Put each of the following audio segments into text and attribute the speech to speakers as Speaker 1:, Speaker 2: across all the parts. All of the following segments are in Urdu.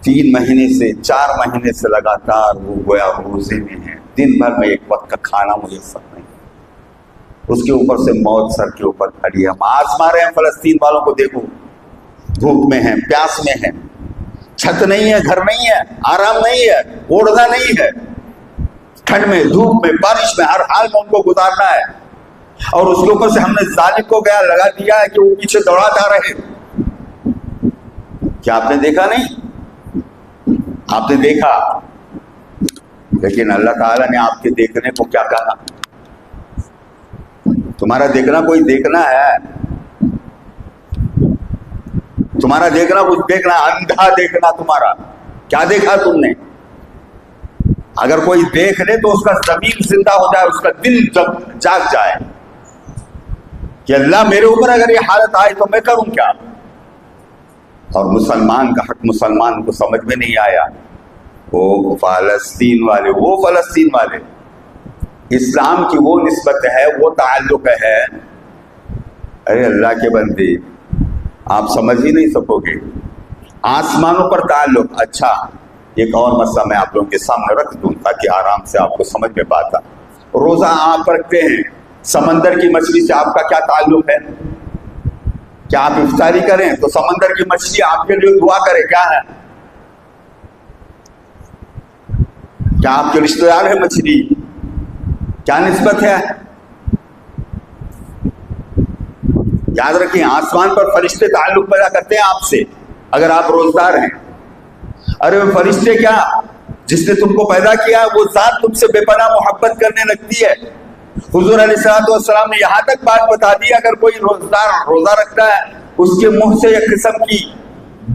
Speaker 1: 3 مہینے سے 4 مہینے سے لگاتار وہ گویا روزے میں ہیں، دن بھر میں ایک وقت کا کھانا میسر نہیں، اس کے اوپر سے موت سر کے اوپر کھڑی ہے۔ ہم آزما رہے ہیں فلسطین والوں کو، دیکھو دھوپ میں ہیں، پیاس میں ہیں، چھت نہیں ہے، گھر نہیں ہے، آرام نہیں ہے، اوڑھنا نہیں ہے، ٹھنڈ میں، دھوپ میں، بارش میں، ہر حال میں ان کو گزارنا ہے، اور اس کے اوپر سے ہم نے ظالم کو گیا لگا دیا ہے کہ وہ پیچھے دوڑا جا رہے۔ کیا آپ نے دیکھا نہیں؟ آپ نے دیکھا، لیکن اللہ تعالیٰ نے آپ کے دیکھنے کو کیا کہا؟ تمہارا دیکھنا کوئی دیکھنا ہے؟ تمہارا دیکھنا کچھ دیکھنا، اندھا دیکھنا تمہارا۔ کیا دیکھا تم نے؟ اگر کوئی دیکھ لے تو اس کا ضمیر زندہ ہو جائے، اس کا دل جاگ جائے کہ اللہ میرے اوپر اگر یہ حالت آئی تو میں کروں کیا؟ اور مسلمان کا حق مسلمان کو سمجھ میں نہیں آیا۔ وہ فلسطین والے اسلام کی وہ نسبت ہے، وہ تعلق ہے، ارے اللہ کے بندے آپ سمجھ ہی نہیں سکو گے۔ آسمانوں پر تعلق، اچھا ایک اور مسئلہ میں آپ لوگوں کے سامنے رکھ دوں تاکہ آرام سے آپ کو سمجھ میں پاتا۔ روزہ آپ رکھتے ہیں، سمندر کی مچھلی سے آپ کا کیا تعلق ہے؟ کیا آپ افطاری کریں تو سمندر کی مچھلی آپ کے لیے دعا کرے؟ کیا ہے؟ کیا آپ کے رشتہ دار ہے مچھلی؟ کیا نسبت ہے؟ یاد رکھیں، آسمان پر فرشتے تعلق پیدا کرتے ہیں آپ سے اگر آپ روزدار ہیں۔ ارے وہ فرشتے کیا، جس نے تم کو پیدا کیا وہ ذات تم سے بے پناہ محبت کرنے لگتی ہے۔ حضور علیہ السلام نے یہاں تک بات بتا دی، اگر کوئی روزدار روزہ رکھتا ہے اس کے منہ سے ایک قسم کی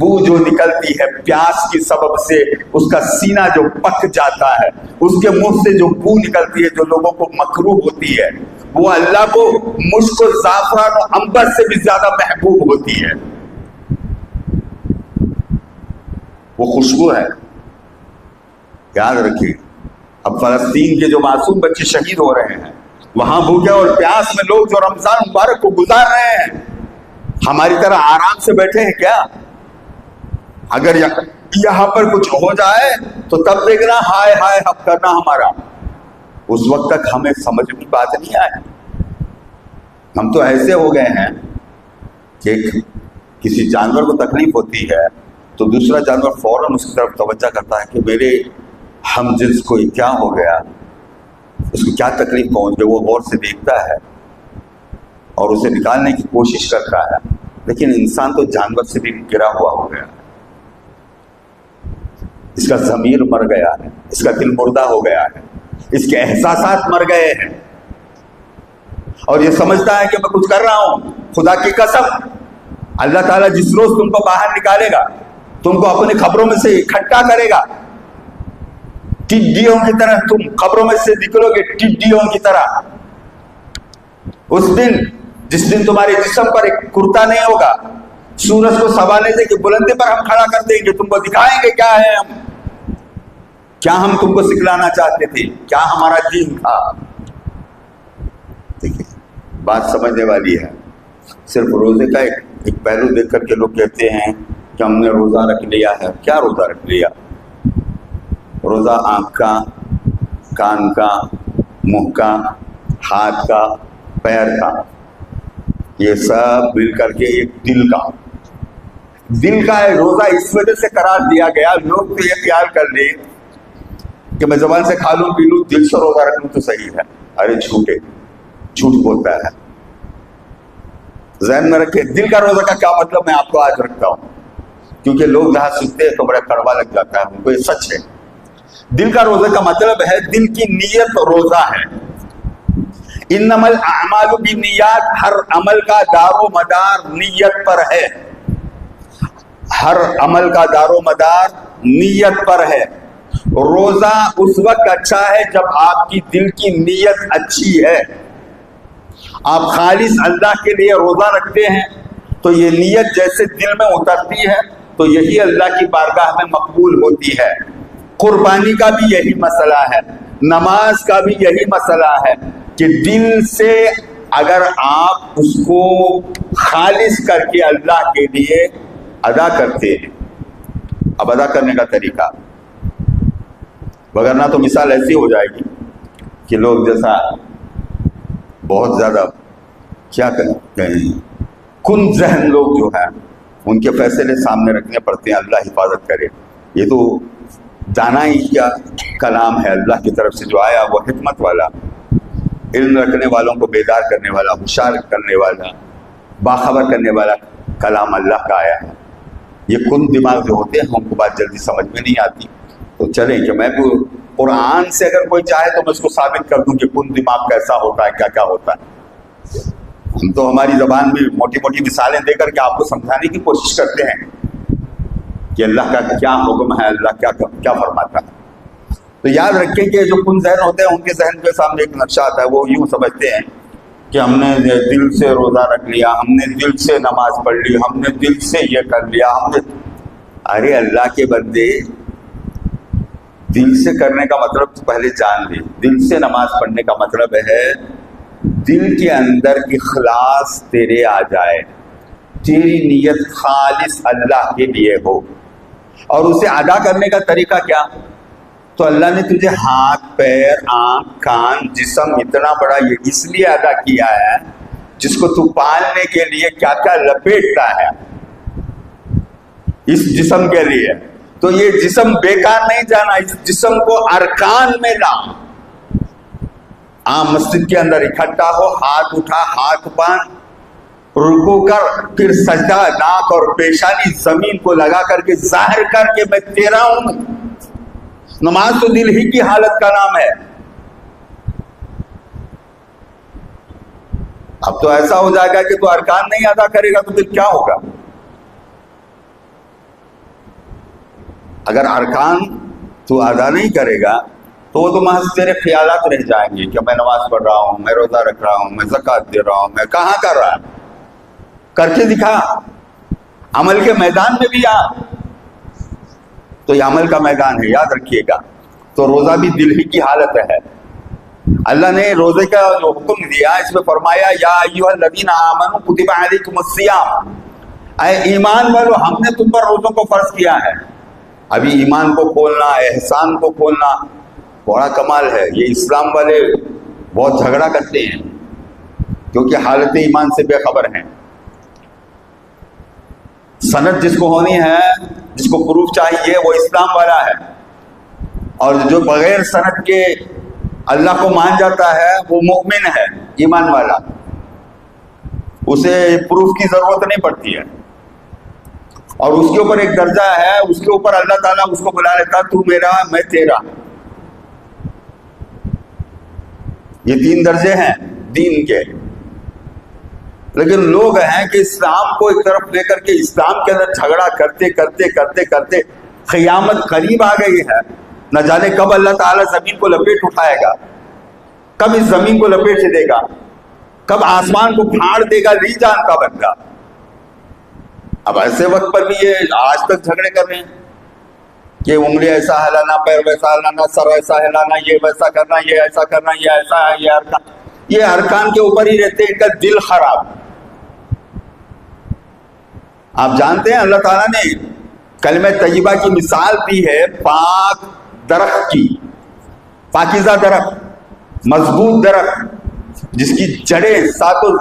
Speaker 1: بو جو نکلتی ہے پیاس کی سبب سے، اس کا سینہ جو پک جاتا ہے، اس کے منہ سے جو بو نکلتی ہے جو لوگوں کو مکروہ ہوتی ہے، وہ اللہ کو مشک و زعفران و عنبر سے بھی زیادہ محبوب ہوتی ہے۔ وہ خوشبو ہے، یاد رکھیے۔ اب فلسطین کے جو معصوم بچے شہید ہو رہے ہیں، وہاں بھوکے اور پیاس میں لوگ جو رمضان مبارک کو گزار رہے ہیں، ہماری طرح آرام سے بیٹھے ہیں کیا؟ اگر یہاں پر کچھ ہو جائے تو تب دیکھنا ہائے ہائے ہم کرنا ہمارا، اس وقت تک ہمیں سمجھ میں بات نہیں آئے۔ ہم تو ایسے ہو گئے ہیں کہ کسی جانور کو تکلیف ہوتی ہے تو دوسرا جانور فوراً اس کی طرف توجہ کرتا ہے کہ میرے ہم جنس کو کیا ہو گیا، اس کو کیا تکلیف پہنچ گئی، وہ غور سے دیکھتا ہے اور اسے نکالنے کی کوشش کرتا ہے۔ لیکن انسان تو جانور سے بھی گرا ہوا ہو گیا، اس کا ضمیر مر گیا ہے، اس کا دل مردہ ہو گیا ہے، اس کے احساسات مر گئے ہیں، اور یہ سمجھتا ہے کہ میں کچھ کر رہا ہوں۔ خدا کی قسم، اللہ تعالیٰ جس روز تم کو باہر نکالے گا، تم کو اپنی خبروں میں سے اکٹھا کرے گا، ٹڈیوں کی طرح تم خبروں میں سے نکلو گے، ٹڈیوں کی طرح۔ اس دن جس دن تمہارے جسم پر ایک کرتا نہیں ہوگا، سورج کو سوانے سے کہ بلندی پر ہم کھڑا کر دیں گے، تم کو دکھائیں گے کیا ہے ہم، کیا ہم تم کو سکھلانا چاہتے تھے، کیا ہمارا دین تھا۔ دیکھیے بات سمجھنے والی ہے۔ صرف روزے کا ایک پہلو دیکھ کر کے لوگ کہتے ہیں کہ ہم نے روزہ رکھ لیا ہے۔ کیا روزہ رکھ لیا؟ روزہ آنکھ کا، کان کا، منہ کا، ہاتھ کا، پیر کا، یہ سب مل کر کے ایک دل کا ہے روزہ اس وجہ سے قرار دیا گیا۔ لوگ تو یہ خیال کر لیں کہ میں زبان سے کھا لوں پی لوں، دل سے روزہ رکھوں تو صحیح ہے۔ ارے جھوٹ بولتا ہے۔ ذہن میں رکھے، دل کا روزہ کا کیا مطلب میں آپ کو آج رکھتا ہوں، کیونکہ لوگ جہاں سنتے ہیں تو بڑا کڑوا لگ جاتا ہے ان کو، یہ سچ ہے۔ دل کا روزہ کا مطلب ہے دل کی نیت روزہ ہے۔ انما الاعمال بالنیات، ہر عمل کا دار و مدار نیت پر ہے، ہر عمل کا دار و مدار نیت پر ہے۔ روزہ اس وقت اچھا ہے جب آپ کی دل کی نیت اچھی ہے۔ آپ خالص اللہ کے لیے روزہ رکھتے ہیں تو یہ نیت جیسے دل میں اترتی ہے تو یہی اللہ کی بارگاہ میں مقبول ہوتی ہے۔ قربانی کا بھی یہی مسئلہ ہے، نماز کا بھی یہی مسئلہ ہے کہ دل سے اگر آپ اس کو خالص کر کے اللہ کے لیے ادا کرتے ہیں، اب ادا کرنے کا طریقہ، وگرنہ تو مثال ایسی ہو جائے گی کہ لوگ جیسا بہت زیادہ کیا کہیں کن ذہن لوگ جو ہیں ان کے فیصلے سامنے رکھنے پڑتے ہیں، اللہ حفاظت کرے۔ یہ تو دانائی کا کلام ہے اللہ کی طرف سے جو آیا، وہ حکمت والا، علم رکھنے والوں کو بیدار کرنے والا، ہوشیار کرنے والا، باخبر کرنے والا کلام اللہ کا آیا ہے۔ یہ کن دماغ جو ہوتے ہیں ہم کو بات جلدی سمجھ میں نہیں آتی، تو چلیں کہ میں قرآن سے اگر کوئی چاہے تو میں اس کو ثابت کر دوں کہ کن دماغ کیسا ہوتا ہے، کیا کیا ہوتا ہے۔ ہم تو ہماری زبان میں موٹی موٹی مثالیں دے کر کے آپ کو سمجھانے کی کوشش کرتے ہیں کہ اللہ کا کیا حکم ہے، اللہ کیا فرماتا ہے۔ تو یاد رکھیں کہ جو کن ذہن ہوتے ہیں ان کے ذہن کے سامنے ایک نقشہ آتا ہے، وہ یوں سمجھتے ہیں کہ ہم نے دل سے روزہ رکھ لیا، ہم نے دل سے نماز پڑھ لی، ہم نے دل سے یہ کر لیا، ہم نے ارے اللہ کے بندے، دل سے کرنے کا مطلب تو پہلے جان لے۔ دل سے نماز پڑھنے کا مطلب ہے دل کے اندر اخلاص تیرے آ جائے، تیری نیت خالص اللہ کے لیے ہو، اور اسے ادا کرنے کا طریقہ کیا؟ تو اللہ نے تجھے ہاتھ، پیر، آنکھ، کان، جسم اتنا بڑا یہ اس لیے ادا کیا ہے جس کو تو پالنے کے لیے کیا کیا لپیٹتا ہے اس جسم کے لیے۔ تو یہ جسم بیکار نہیں جانا، اس جسم کو ارکان میں لا۔ عام مسجد کے اندر اکٹھا ہو، ہاتھ اٹھا، ہاتھ باندھ، رکوع کر، پھر سجدہ، ناک اور پیشانی زمین کو لگا کر کے ظاہر کر کے میں تیرا ہوں۔ نماز تو دل ہی کی حالت کا نام ہے۔ اب تو ایسا ہو جائے گا کہ تو ارکان نہیں ادا کرے گا تو پھر کیا ہوگا؟ اگر ارکان تو ادا نہیں کرے گا تو وہ تو محض تیرے خیالات رہ جائیں گے کہ میں نماز پڑھ رہا ہوں، میں روزہ رکھ رہا ہوں، میں زکوٰۃ دے رہا ہوں، میں کہاں کر رہا ہوں؟ کر کے دکھا، عمل کے میدان میں بھی آ۔ تو یہ عمل کا میدان ہے، یاد رکھیے گا۔ تو روزہ بھی دل ہی کی حالت ہے۔ اللہ نے روزے کا جو حکم دیا اس میں فرمایا یا ایھا الذین آمنوا کتب علیکم الصیام، اے ایمان والو ہم نے تم پر روزوں کو فرض کیا ہے۔ ابھی ایمان کو کھولنا، احسان کو کھولنا بڑا کمال ہے۔ یہ اسلام والے بہت جھگڑا کرتے ہیں کیونکہ حالت ایمان سے بے خبر ہیں۔ سند جس کو ہونی ہے، جس کو پروف چاہیے، وہ اسلام والا ہے، اور جو بغیر سند کے اللہ کو مان جاتا ہے وہ مومن ہے، ایمان والا، اسے پروف کی ضرورت نہیں پڑتی ہے۔ اور اس کے اوپر ایک درجہ ہے، اس کے اوپر اللہ تعالیٰ اس کو بلا لیتا تو میرا میں تیرا۔ یہ 3 درجے ہیں دین کے۔ لیکن لوگ ہیں کہ اسلام کو ایک طرف لے کر کے اسلام کے اندر جھگڑا کرتے کرتے کرتے کرتے قیامت قریب آ گئی ہے۔ نہ جانے کب اللہ تعالیٰ زمین کو لپیٹ اٹھائے گا، کب اس زمین کو لپیٹ دے گا، کب آسمان کو پھاڑ دے گا، نہیں جانتا بندہ۔ اب ایسے وقت پر بھی یہ آج تک جھگڑے کر رہے ہیں کہ انگلی ایسا ہلانا، پیر ویسا ہلانا، سر ایسا ہلانا، یہ ویسا کرنا، یہ ایسا کرنا، یہ ایسا ہے، یہ ارکان، یہ ارکان کے اوپر ہی رہتے ہیں، ان کا دل خراب۔ آپ جانتے ہیں اللہ تعالیٰ نے کلمہ طیبہ کی مثال دی ہے پاک درخت کی، پاکیزہ درخت، مضبوط درخت جس کی جڑیں ساتوں